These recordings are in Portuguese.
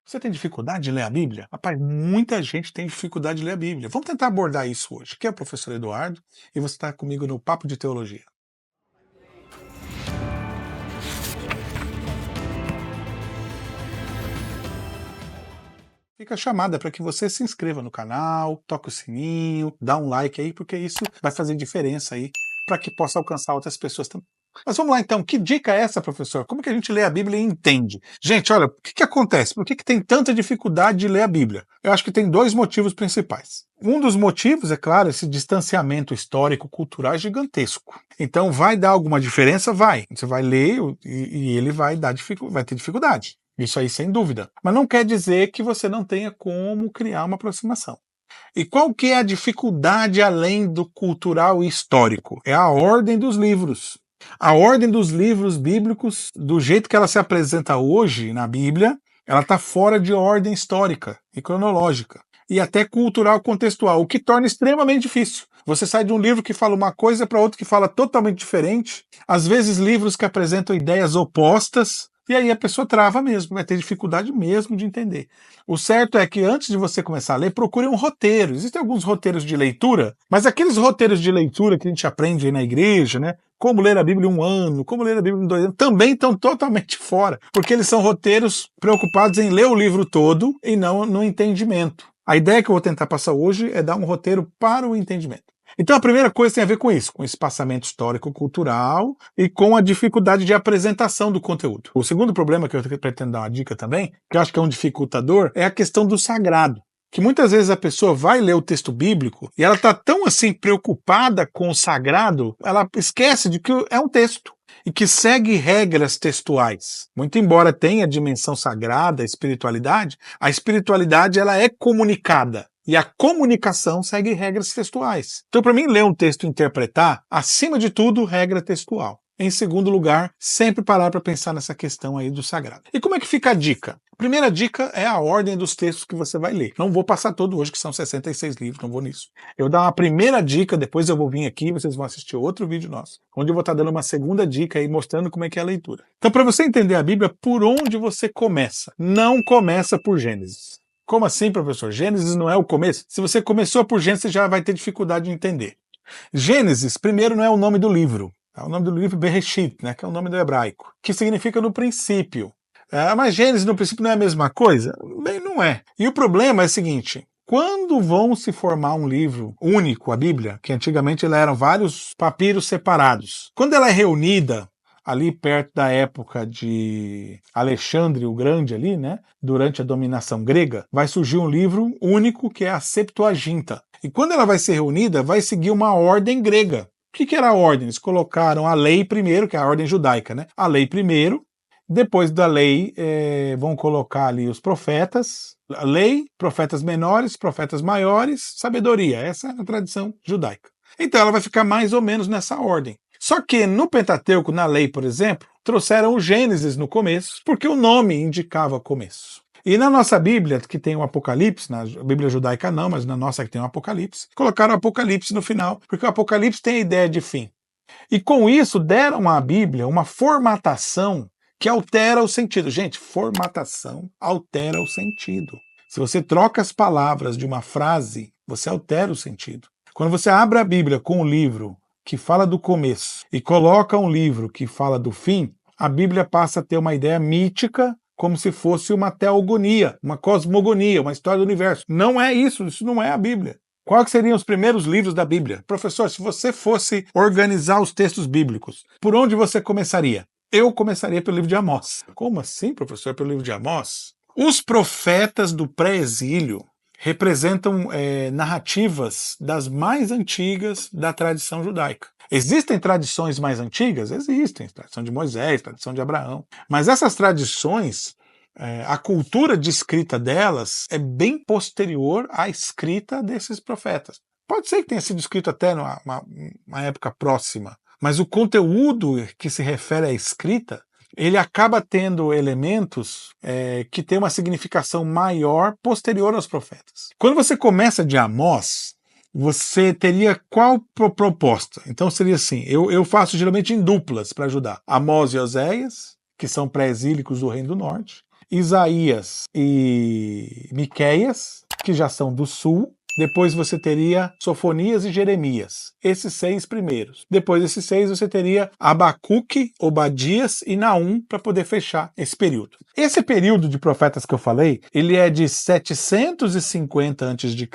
Você tem dificuldade de ler a Bíblia? Rapaz, muita gente tem dificuldade de ler a Bíblia. Vamos tentar abordar isso hoje. Aqui é o professor Eduardo e você está comigo no Papo de Teologia. Fica a chamada para que você se inscreva no canal, toque o sininho, dá um like aí, porque isso vai fazer diferença aí para que possa alcançar outras pessoas também. Mas vamos lá então, que dica é essa, professor? Como que a gente lê a Bíblia e entende? Gente, olha, o que acontece? Por que tem tanta dificuldade de ler a Bíblia? Eu acho que tem dois motivos principais. Um dos motivos, é claro, esse distanciamento histórico-cultural é gigantesco. Então vai dar alguma diferença? Vai. Você vai ler e ele vai ter dificuldade. Isso aí, sem dúvida. Mas não quer dizer que você não tenha como criar uma aproximação. E qual que é a dificuldade além do cultural e histórico? É a ordem dos livros. A ordem dos livros bíblicos, do jeito que ela se apresenta hoje na Bíblia, ela está fora de ordem histórica e cronológica. E até cultural contextual, o que torna extremamente difícil. Você sai de um livro que fala uma coisa para outro que fala totalmente diferente. Às vezes livros que apresentam ideias opostas. E aí a pessoa trava mesmo, vai ter dificuldade mesmo de entender. O certo é que antes de você começar a ler, procure um roteiro. Existem alguns roteiros de leitura, mas aqueles roteiros de leitura que a gente aprende aí na igreja, né? Como ler a Bíblia em 1 ano, como ler a Bíblia em 2 anos, também estão totalmente fora, porque eles são roteiros preocupados em ler o livro todo e não no entendimento. A ideia que eu vou tentar passar hoje é dar um roteiro para o entendimento. Então a primeira coisa tem a ver com isso, com espaçamento histórico-cultural e com a dificuldade de apresentação do conteúdo. O segundo problema que eu pretendo dar uma dica também, que eu acho que é um dificultador, é a questão do sagrado. Que muitas vezes a pessoa vai ler o texto bíblico e ela está tão assim preocupada com o sagrado, ela esquece de que é um texto e que segue regras textuais. Muito embora tenha a dimensão sagrada, a espiritualidade ela é comunicada. E a comunicação segue regras textuais. Então, para mim, ler um texto e interpretar, acima de tudo, regra textual. Em segundo lugar, sempre parar para pensar nessa questão aí do sagrado. E como é que fica a dica? A primeira dica é a ordem dos textos que você vai ler. Não vou passar todo hoje, que são 66 livros, não vou nisso. Eu vou dar uma primeira dica, depois eu vou vir aqui e vocês vão assistir outro vídeo nosso, onde eu vou estar dando uma segunda dica aí, mostrando como é que é a leitura. Então, para você entender a Bíblia, por onde você começa? Não começa por Gênesis. Como assim, professor? Gênesis não é o começo? Se você começou por Gênesis, você já vai ter dificuldade de entender. Gênesis, primeiro, não é o nome do livro. É o nome do livro Bereshit, né, que é o nome do hebraico, que significa no princípio. Mas Gênesis no princípio não é a mesma coisa? Bem, não é. E o problema é o seguinte, quando vão se formar um livro único, a Bíblia, que antigamente eram vários papiros separados, quando ela é reunida, ali perto da época de Alexandre o Grande ali, né, durante a dominação grega, vai surgir um livro único que é a Septuaginta. E quando ela vai ser reunida, vai seguir uma ordem grega. O que era a ordem? Eles colocaram a lei primeiro, que é a ordem judaica, né? A lei primeiro, depois da lei vão colocar ali os profetas, a lei, profetas menores, profetas maiores, sabedoria. Essa é a tradição judaica. Então ela vai ficar mais ou menos nessa ordem. Só que no Pentateuco, na lei, por exemplo, trouxeram o Gênesis no começo, porque o nome indicava começo. E na nossa Bíblia, que tem o Apocalipse, na Bíblia judaica não, mas na nossa que tem o Apocalipse, colocaram o Apocalipse no final, porque o Apocalipse tem a ideia de fim. E com isso deram à Bíblia uma formatação que altera o sentido. Gente, formatação altera o sentido. Se você troca as palavras de uma frase, você altera o sentido. Quando você abre a Bíblia com um livro que fala do começo e coloca um livro que fala do fim, a Bíblia passa a ter uma ideia mítica, como se fosse uma teogonia, uma cosmogonia, uma história do universo. Não é isso não é a Bíblia. Quais seriam os primeiros livros da Bíblia? Professor, se você fosse organizar os textos bíblicos, por onde você começaria? Eu começaria pelo livro de Amós. Como assim, professor, pelo livro de Amós? Os profetas do pré-exílio representam narrativas das mais antigas da tradição judaica. Existem tradições mais antigas? Existem. Tradição de Moisés, tradição de Abraão. Mas essas tradições, a cultura de escrita delas é bem posterior à escrita desses profetas. Pode ser que tenha sido escrito até numa época próxima, mas o conteúdo que se refere à escrita ele acaba tendo elementos que têm uma significação maior posterior aos profetas. Quando você começa de Amós, você teria qual proposta? Então seria assim, eu faço geralmente em duplas para ajudar. Amós e Oséias, que são pré-exílicos do Reino do Norte, Isaías e Miqueias, que já são do sul. Depois você teria Sofonias e Jeremias, esses 6 primeiros. Depois desses 6 você teria Abacuque, Obadias e Naum para poder fechar esse período. Esse período de profetas que eu falei, ele é de 750 a.C.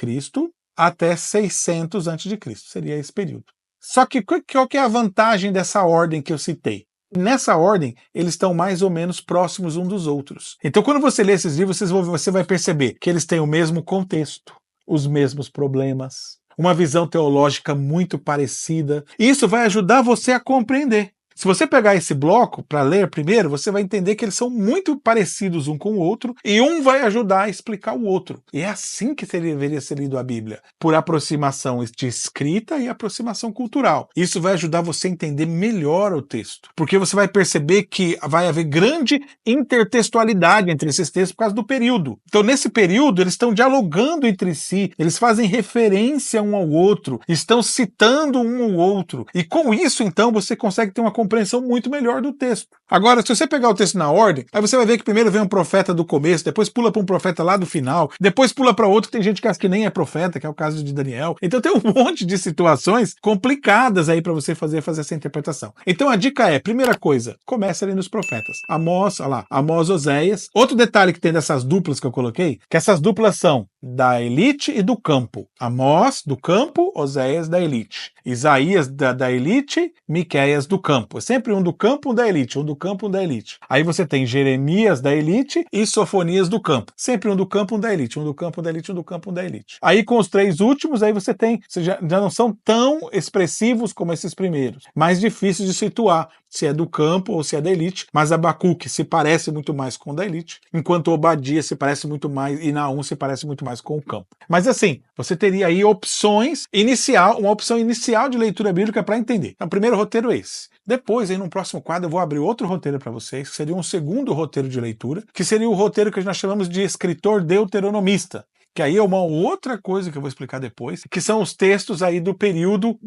até 600 a.C. Seria esse período. Só que qual que é a vantagem dessa ordem que eu citei? Nessa ordem, eles estão mais ou menos próximos uns dos outros. Então, quando você lê esses livros, você vai perceber que eles têm o mesmo contexto, os mesmos problemas, uma visão teológica muito parecida. Isso vai ajudar você a compreender. Se você pegar esse bloco para ler primeiro, você vai entender que eles são muito parecidos um com o outro e um vai ajudar a explicar o outro. E é assim que deveria ser lido a Bíblia, por aproximação de escrita e aproximação cultural. Isso vai ajudar você a entender melhor o texto, porque você vai perceber que vai haver grande intertextualidade entre esses textos por causa do período. Então, nesse período, eles estão dialogando entre si, eles fazem referência um ao outro, estão citando um ao outro. E com isso, então, você consegue ter uma compreensão muito melhor do texto. Agora, se você pegar o texto na ordem, aí você vai ver que primeiro vem um profeta do começo, depois pula para um profeta lá do final, depois pula para outro que tem gente que acha que nem é profeta, que é o caso de Daniel. Então tem um monte de situações complicadas aí para você fazer essa interpretação. Então a dica é, primeira coisa, começa ali nos profetas. Amós, olha lá, Amós, Oséias. Outro detalhe que tem dessas duplas que eu coloquei, que essas duplas são da elite e do campo. Amós, do campo, Oséias, da elite. Isaías, da elite, Miqueias, do campo. É sempre um do campo, um da elite, um do campo, um da elite. Aí você tem Jeremias, da elite, e Sofonias, do campo. Sempre um do campo, um da elite, um do campo, um da elite, um do campo, um da elite. Aí com os 3 últimos, aí você tem, já não são tão expressivos como esses primeiros. Mais difíceis de situar se é do campo ou se é da elite, mas Abacuque se parece muito mais com o da elite, enquanto Obadias se parece muito mais, e Naum se parece muito mais com o campo. Mas assim, você teria aí uma opção inicial de leitura bíblica para entender. Então, o primeiro roteiro é esse. Depois, aí no próximo quadro, eu vou abrir outro roteiro para vocês, que seria um segundo roteiro de leitura, que seria o roteiro que nós chamamos de escritor deuteronomista. Que aí é uma outra coisa que eu vou explicar depois, que são os textos aí do período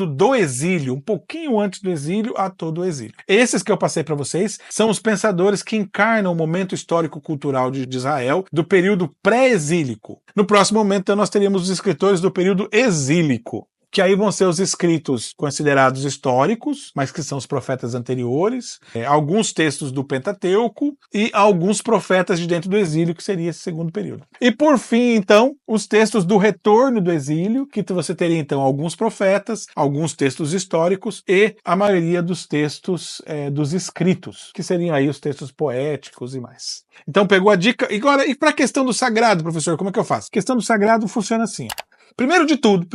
do exílio, um pouquinho antes do exílio a todo o exílio. Esses que eu passei para vocês são os pensadores que encarnam o momento histórico-cultural de Israel do período pré-exílico. No próximo momento, então, nós teríamos os escritores do período exílico, que aí vão ser os escritos considerados históricos, mas que são os profetas anteriores, alguns textos do Pentateuco e alguns profetas de dentro do exílio, que seria esse segundo período. E por fim, então, os textos do retorno do exílio, que você teria então alguns profetas, alguns textos históricos e a maioria dos textos dos escritos, que seriam aí os textos poéticos e mais. Então pegou a dica. Agora, e para a questão do sagrado, professor, como é que eu faço? A questão do sagrado funciona assim. Primeiro de tudo,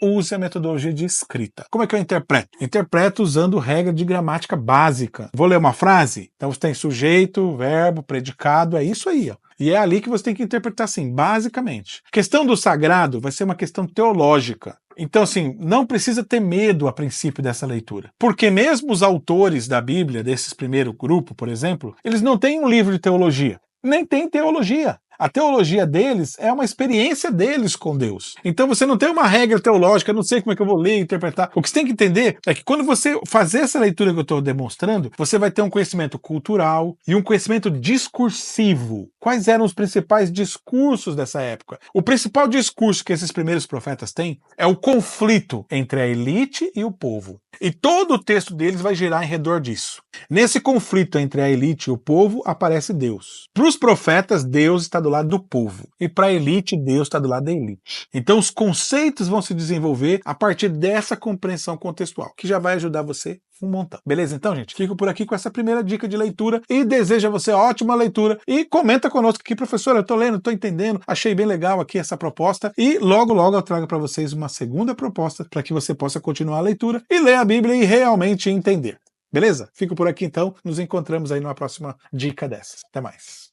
use a metodologia de escrita. Como é que eu interpreto? Interpreto usando regra de gramática básica. Vou ler uma frase? Então você tem sujeito, verbo, predicado, é isso aí, ó. E é ali que você tem que interpretar assim, basicamente. A questão do sagrado vai ser uma questão teológica. Então, assim, não precisa ter medo a princípio dessa leitura. Porque mesmo os autores da Bíblia, desses primeiro grupo, por exemplo, eles não têm um livro de teologia. Nem tem teologia. A teologia deles é uma experiência deles com Deus. Então você não tem uma regra teológica, não sei como é que eu vou ler e interpretar. O que você tem que entender é que quando você fazer essa leitura que eu estou demonstrando, você vai ter um conhecimento cultural e um conhecimento discursivo. Quais eram os principais discursos dessa época? O principal discurso que esses primeiros profetas têm é o conflito entre a elite e o povo. E todo o texto deles vai girar em redor disso. Nesse conflito entre a elite e o povo, aparece Deus. Para os profetas, Deus está do lado do povo. E para a elite, Deus está do lado da elite. Então os conceitos vão se desenvolver a partir dessa compreensão contextual, que já vai ajudar você um montão. Beleza? Então, gente, fico por aqui com essa primeira dica de leitura e desejo a você ótima leitura. E comenta conosco aqui, professor, eu tô lendo, tô entendendo, achei bem legal aqui essa proposta e logo eu trago para vocês uma segunda proposta para que você possa continuar a leitura e ler a Bíblia e realmente entender. Beleza? Fico por aqui então, nos encontramos aí numa próxima dica dessas. Até mais.